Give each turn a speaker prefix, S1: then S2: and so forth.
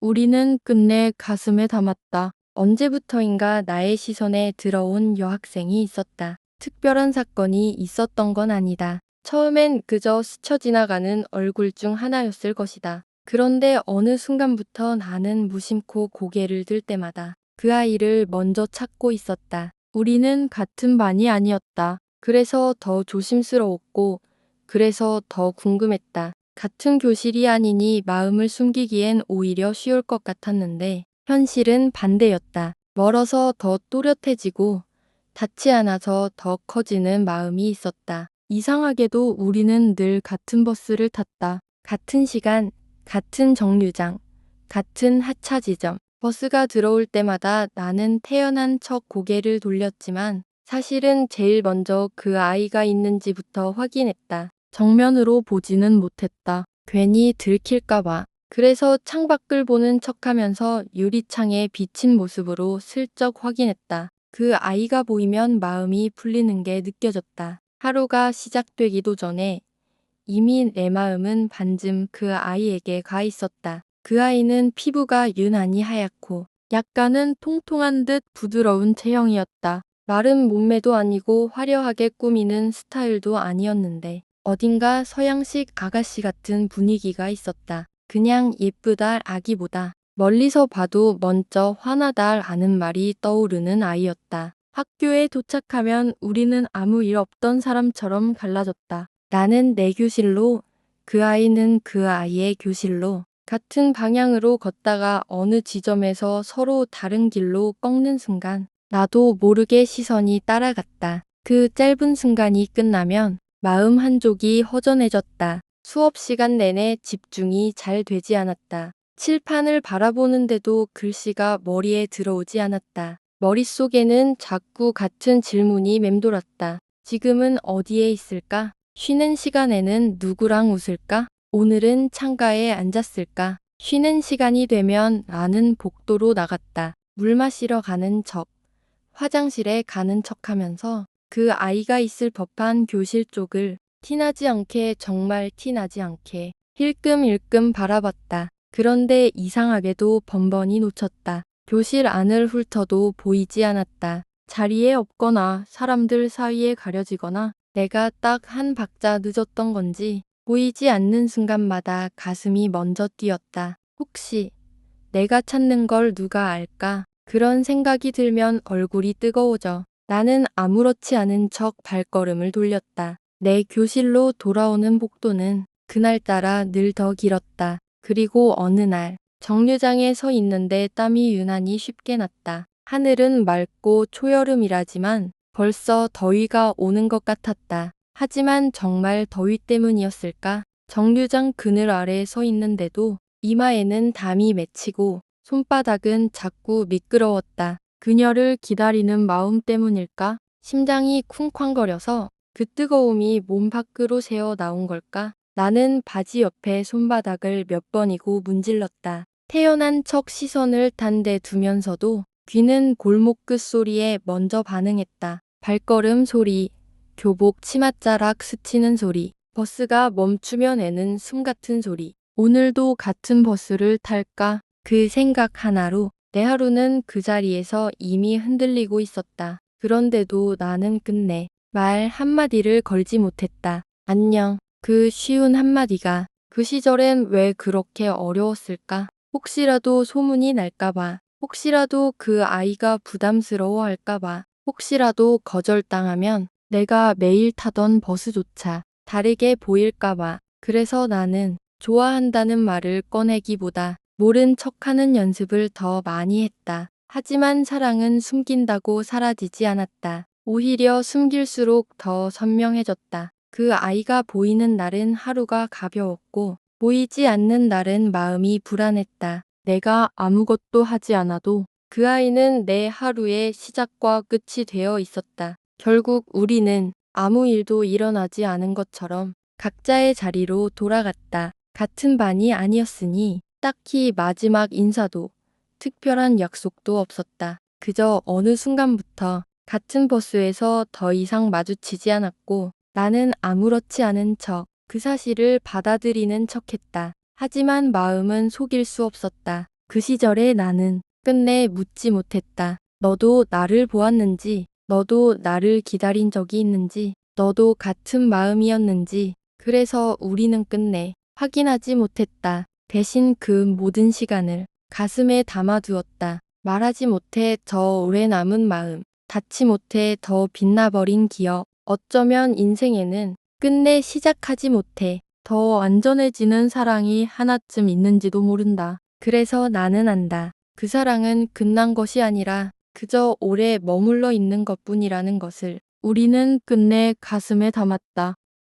S1: 우리는 끝내 가슴에 담았다. 언제부터인가 나의 시선에 들어온 여학생이 있었다. 특별한 사건이 있었던 건 아니다. 처음엔 그저 스쳐 지나가는 얼굴 중 하나였을 것이다. 그런데 어느 순간부터 나는 무심코 고개를 들 때마다 그 아이를 먼저 찾고 있었다. 우리는 같은 반이 아니었다. 그래서 더 조심스러웠고, 그래서 더 궁금했다. 같은 교실이 아니니 마음을 숨기기엔 오히려 쉬울 것 같았는데 현실은 반대였다. 멀어서 더 또렷해지고 닿지 않아서 더 커지는 마음이 있었다. 이상하게도 우리는 늘 같은 버스를 탔다. 같은 시간, 같은 정류장, 같은 하차 지점. 버스가 들어올 때마다 나는 태연한 척 고개를 돌렸지만 사실은 제일 먼저 그 아이가 있는지부터 확인했다. 정면으로 보지는 못했다. 괜히 들킬까봐. 그래서 창밖을 보는 척하면서 유리창에 비친 모습으로 슬쩍 확인했다. 그 아이가 보이면 마음이 풀리는 게 느껴졌다. 하루가 시작되기도 전에 이미 내 마음은 반쯤 그 아이에게 가 있었다. 그 아이는 피부가 유난히 하얗고 약간은 통통한 듯 부드러운 체형이었다. 마른 몸매도 아니고 화려하게 꾸미는 스타일도 아니었는데 어딘가 서양식 아가씨 같은 분위기가 있었다. 그냥 예쁘다 아기보다 멀리서 봐도 먼저 화나다 아는 말이 떠오르는 아이였다. 학교에 도착하면 우리는 아무 일 없던 사람처럼 갈라졌다. 나는 내 교실로, 그 아이는 그 아이의 교실로 같은 방향으로 걷다가 어느 지점에서 서로 다른 길로 꺾는 순간 나도 모르게 시선이 따라갔다. 그 짧은 순간이 끝나면 마음 한쪽이 허전해졌다. 수업 시간 내내 집중이 잘 되지 않았다. 칠판을 바라보는데도 글씨가 머리에 들어오지 않았다. 머릿속에는 자꾸 같은 질문이 맴돌았다. 지금은 어디에 있을까? 쉬는 시간에는 누구랑 웃을까? 오늘은 창가에 앉았을까? 쉬는 시간이 되면 나는 복도로 나갔다. 물 마시러 가는 척, 화장실에 가는 척하면서 그 아이가 있을 법한 교실 쪽을 티나지 않게 정말 티나지 않게 힐끔힐끔 바라봤다. 그런데 이상하게도 번번이 놓쳤다. 교실 안을 훑어도 보이지 않았다. 자리에 없거나 사람들 사이에 가려지거나 내가 딱 한 박자 늦었던 건지 보이지 않는 순간마다 가슴이 먼저 뛰었다. 혹시 내가 찾는 걸 누가 알까? 그런 생각이 들면 얼굴이 뜨거워져. 나는 아무렇지 않은 척 발걸음을 돌렸다. 내 교실로 돌아오는 복도는 그날따라 늘 더 길었다. 그리고 어느 날 정류장에 서 있는데 땀이 유난히 쉽게 났다. 하늘은 맑고 초여름이라지만 벌써 더위가 오는 것 같았다. 하지만 정말 더위 때문이었을까? 정류장 그늘 아래 서 있는데도 이마에는 담이 맺히고 손바닥은 자꾸 미끄러웠다. 그녀를 기다리는 마음 때문일까? 심장이 쿵쾅거려서 그 뜨거움이 몸 밖으로 새어 나온 걸까? 나는 바지 옆에 손바닥을 몇 번이고 문질렀다. 태연한 척 시선을 딴 데 두면서도 귀는 골목 끝 소리에 먼저 반응했다. 발걸음 소리, 교복 치맛자락 스치는 소리, 버스가 멈추면 애는 숨 같은 소리. 오늘도 같은 버스를 탈까? 그 생각 하나로 내 하루는 그 자리에서 이미 흔들리고 있었다. 그런데도 나는 끝내 말 한마디를 걸지 못했다. 안녕. 그 쉬운 한마디가 그 시절엔 왜 그렇게 어려웠을까? 혹시라도 소문이 날까봐, 혹시라도 그 아이가 부담스러워할까봐, 혹시라도 거절당하면 내가 매일 타던 버스조차 다르게 보일까봐. 그래서 나는 좋아한다는 말을 꺼내기보다 모른 척하는 연습을 더 많이 했다. 하지만 사랑은 숨긴다고 사라지지 않았다. 오히려 숨길수록 더 선명해졌다. 그 아이가 보이는 날은 하루가 가벼웠고 보이지 않는 날은 마음이 불안했다. 내가 아무것도 하지 않아도 그 아이는 내 하루의 시작과 끝이 되어 있었다. 결국 우리는 아무 일도 일어나지 않은 것처럼 각자의 자리로 돌아갔다. 같은 반이 아니었으니 딱히 마지막 인사도 특별한 약속도 없었다. 그저 어느 순간부터 같은 버스에서 더 이상 마주치지 않았고 나는 아무렇지 않은 척 그 사실을 받아들이는 척했다. 하지만 마음은 속일 수 없었다. 그 시절에 나는 끝내 묻지 못했다. 너도 나를 보았는지, 너도 나를 기다린 적이 있는지, 너도 같은 마음이었는지. 그래서 우리는 끝내 확인하지 못했다. 대신 그 모든 시간을 가슴에 담아두었다. 말하지 못해 더 오래 남은 마음, 닿지 못해 더 빛나버린 기억. 어쩌면 인생에는 끝내 시작하지 못해 더 안전해지는 사랑이 하나쯤 있는지도 모른다. 그래서 나는 안다. 그 사랑은 끝난 것이 아니라 그저 오래 머물러 있는 것뿐이라는 것을. 우리는 끝내 가슴에 담았다.